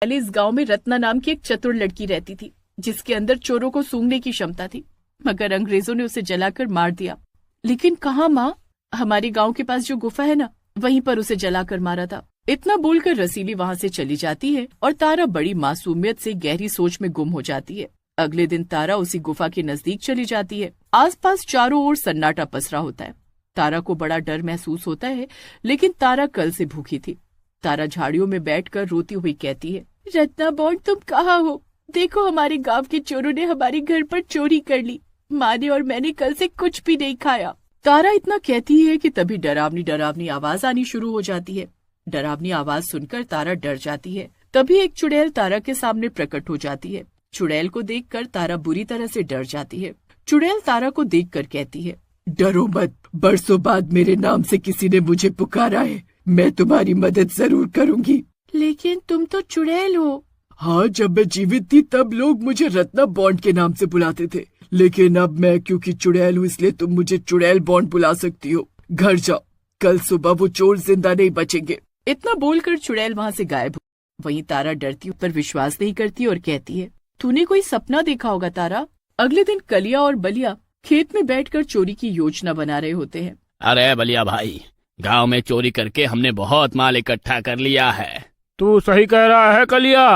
पहले इस गांव में रत्ना नाम की एक चतुर लड़की रहती थी, जिसके अंदर चोरों को सूंघने की क्षमता थी, मगर अंग्रेजों ने उसे जलाकर मार दिया। लेकिन कहाँ माँ, हमारे गांव के पास जो गुफा है ना, वहीं पर उसे जलाकर मारा था। इतना बोलकर रसीली वहाँ से चली जाती है और तारा बड़ी मासूमियत से गहरी सोच में गुम हो जाती है। अगले दिन तारा उसी गुफा के नजदीक चली जाती है। आसपास चारों ओर सन्नाटा पसरा होता है। तारा को बड़ा डर महसूस होता है, लेकिन तारा कल से भूखी थी। तारा झाड़ियों में बैठकर रोती हुई कहती है, रत्ना बॉन्ड तुम कहाँ हो? देखो हमारे गांव के चोरों ने हमारे घर पर चोरी कर ली। माँ ने और मैंने कल से कुछ भी नहीं खाया। तारा इतना कहती है कि तभी डरावनी डरावनी आवाज आनी शुरू हो जाती है। डरावनी आवाज सुनकर तारा डर जाती है। तभी एक चुड़ैल तारा के सामने प्रकट हो जाती है। चुड़ैल को देखकर तारा बुरी तरह से डर जाती है। चुड़ैल तारा को देखकर कहती है, डरो मत, बरसों बाद मेरे नाम से किसी ने मुझे पुकारा है, मैं तुम्हारी मदद जरूर करूंगी। लेकिन तुम तो चुड़ैल हो। हाँ, जब मैं जीवित थी तब लोग मुझे रत्ना बॉन्ड के नाम से बुलाते थे, लेकिन अब मैं क्योंकि चुड़ैल हूँ इसलिए तुम मुझे चुड़ैल बॉन्ड बुला सकती हो। घर जाओ, कल सुबह वो चोर जिंदा नहीं बचेंगे। इतना बोलकर चुड़ैल वहाँ से गायब हो। वहीं तारा डरती पर विश्वास नहीं करती और कहती है, तूने कोई सपना देखा होगा तारा। अगले दिन कलिया और बलिया खेत में बैठकर चोरी की योजना बना रहे होते हैं। अरे बलिया भाई, गांव में चोरी करके हमने बहुत माल इकट्ठा कर लिया है। तू सही कह रहा है कलिया,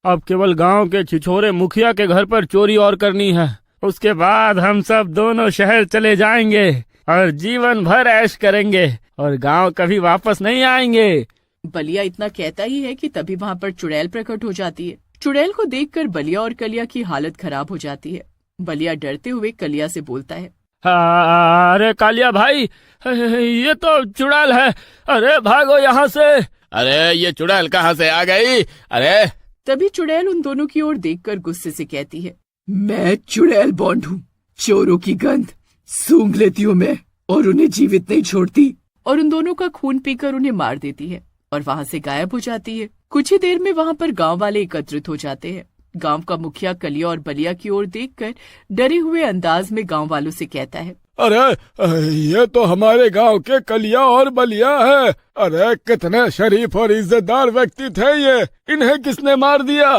अब केवल गांव के छिछोरे मुखिया के घर पर चोरी और करनी है। उसके बाद हम सब दोनों शहर चले जाएंगे और जीवन भर ऐश करेंगे और गांव कभी वापस नहीं आएंगे। बलिया इतना कहता ही है कि तभी वहाँ पर चुड़ैल प्रकट हो जाती है। चुड़ैल को देखकर बलिया और कलिया की हालत खराब हो जाती है। बलिया डरते हुए कलिया से बोलता है, अरे कालिया भाई, ये तो चुड़ैल है, अरे भागो यहाँ से। अरे ये चुड़ैल कहाँ से आ गई? अरे तभी चुड़ैल उन दोनों की ओर देखकर गुस्से से कहती है, मैं चुड़ैल बॉन्ड हूँ, चोरों की गंध सूंघ लेती हूँ मैं और उन्हें जीवित नहीं छोड़ती। और उन दोनों का खून पीकर उन्हें मार देती है और वहाँ से गायब हो जाती है। कुछ ही देर में वहाँ पर गांव वाले एकत्रित हो जाते हैं। गांव का मुखिया कलिया और बलिया की ओर देखकर डरे हुए अंदाज में गांव वालों से कहता है, अरे ये तो हमारे गांव के कलिया और बलिया है। अरे कितने शरीफ और इज्जतदार व्यक्ति थे ये, इन्हें किसने मार दिया?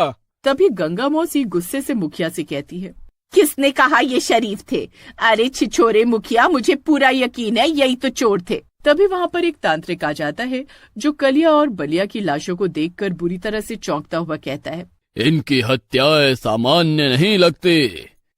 तभी गंगा मौसी गुस्से से मुखिया से कहती है, किसने कहा ये शरीफ थे? अरे छिछोरे मुखिया, मुझे पूरा यकीन है यही तो चोर थे। तभी वहाँ पर एक तांत्रिक आ जाता है जो कलिया और बलिया की लाशों को देखकर बुरी तरह से चौंकता हुआ कहता है, इनकी हत्याएं सामान्य नहीं लगती।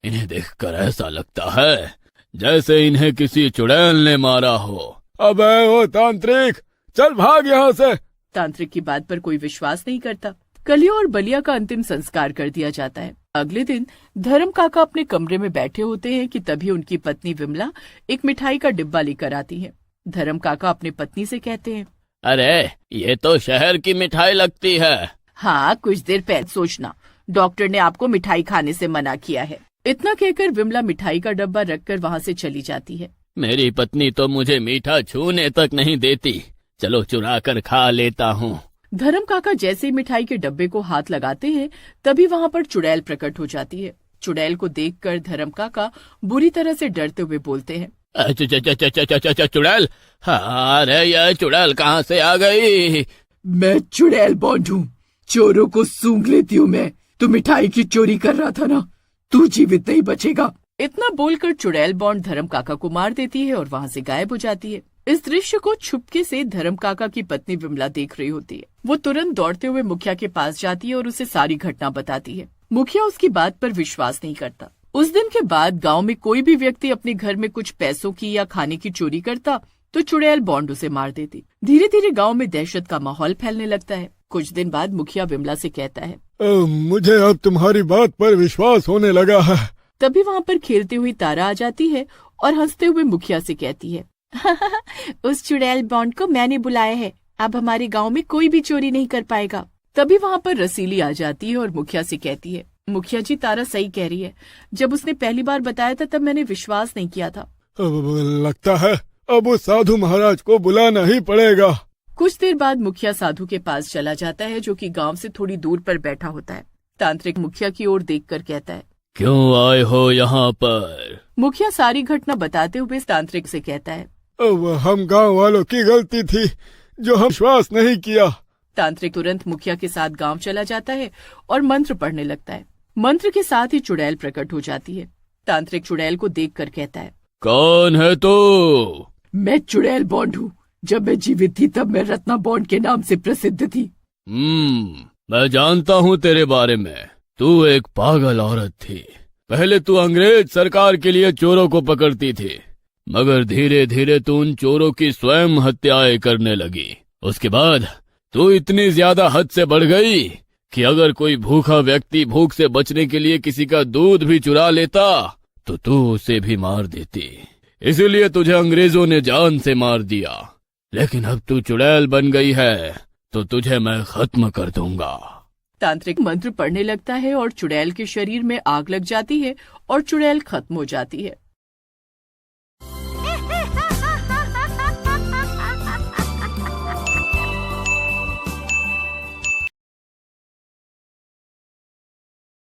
इन्हें देखकर ऐसा लगता है जैसे इन्हें किसी चुड़ैल ने मारा हो। अबे ओ तांत्रिक, चल भाग यहाँ से। तांत्रिक की बात पर कोई विश्वास नहीं करता। कलिया और बलिया का अंतिम संस्कार कर दिया जाता है। अगले दिन धर्म काका अपने कमरे में बैठे होते हैं कि तभी उनकी पत्नी विमला एक मिठाई का डिब्बा लेकर आती है। धर्म काका अपनी पत्नी से कहते हैं, अरे ये तो शहर की मिठाई लगती है। हाँ, कुछ देर पहले सोचना, डॉक्टर ने आपको मिठाई खाने से मना किया है। इतना कहकर विमला मिठाई का डब्बा रखकर वहाँ से चली जाती है। मेरी पत्नी तो मुझे मीठा छूने तक नहीं देती, चलो चुरा कर खा लेता हूँ। धर्म काका जैसे ही मिठाई के डब्बे को हाथ लगाते हैं तभी वहाँ पर चुड़ैल प्रकट हो जाती है। चुड़ैल को देखकर धर्म काका बुरी तरह से डरते हुए बोलते हैं, चुड़ैल? अरे ये चुड़ैल कहाँ से आ गई? मैं चुड़ैल बॉन्ड हूँ, चोरों को सूंघ लेती हूँ मैं। तू मिठाई की चोरी कर रहा था ना, तू जीवित नहीं बचेगा। इतना बोलकर चुड़ैल बॉन्ड धर्म काका को मार देती है और वहाँ से गायब हो जाती है। इस दृश्य को छुपके से धर्म काका की पत्नी विमला देख रही होती है। वो तुरंत दौड़ते हुए मुखिया के पास जाती है और उसे सारी घटना बताती है। मुखिया उसकी बात पर विश्वास नहीं करता। उस दिन के बाद गांव में कोई भी व्यक्ति अपने घर में कुछ पैसों की या खाने की चोरी करता तो चुड़ैल बॉन्ड उसे मार देती। धीरे धीरे गांव में दहशत का माहौल फैलने लगता है। कुछ दिन बाद मुखिया विमला से कहता है, मुझे अब तुम्हारी बात पर विश्वास होने लगा है। तभी वहाँ पर खेलती हुई तारा आ जाती है और हंसते हुए मुखिया से कहती है, उस चुड़ैल बॉन्ड को मैंने बुलाया है, अब हमारे गांव में कोई भी चोरी नहीं कर पाएगा। तभी वहाँ पर रसीली आ जाती है और मुखिया से कहती है, मुखिया जी तारा सही कह रही है, जब उसने पहली बार बताया था तब मैंने विश्वास नहीं किया था। लगता है अब उस साधु महाराज को बुलाना ही पड़ेगा। कुछ देर बाद मुखिया साधु के पास चला जाता है जो कि गांव से थोड़ी दूर पर बैठा होता है। तांत्रिक मुखिया की ओर देखकर कहता है, क्यों आए हो यहाँ पर? मुखिया सारी घटना बताते हुए तांत्रिक से कहता है, अब हम गांव वालों की गलती थी जो हम विश्वास नहीं किया। तांत्रिक तुरंत मुखिया के साथ गांव चला जाता है और मंत्र पढ़ने लगता है। मंत्र के साथ ही चुड़ैल प्रकट हो जाती है। तांत्रिक चुड़ैल को देखकर कहता है, कौन है तू? मैं चुड़ैल बॉन्ड हूँ। जब मैं जीवित थी तब मैं रत्ना बॉन्ड के नाम से प्रसिद्ध थी। मैं जानता हूँ तेरे बारे में। तू एक पागल औरत थी। पहले तू अंग्रेज सरकार के लिए चोरों को पकड़ती थी, मगर धीरे धीरे तू उन चोरों की स्वयं हत्याएं करने लगी। उसके बाद तू इतनी ज्यादा हद से बढ़ गई कि अगर कोई भूखा व्यक्ति भूख से बचने के लिए किसी का दूध भी चुरा लेता तो तू उसे भी मार देती। इसीलिए तुझे अंग्रेजों ने जान से मार दिया। लेकिन अब तू चुड़ैल बन गई है तो तुझे मैं खत्म कर दूंगा। तांत्रिक मंत्र पढ़ने लगता है और चुड़ैल के शरीर में आग लग जाती है और चुड़ैल खत्म हो जाती है।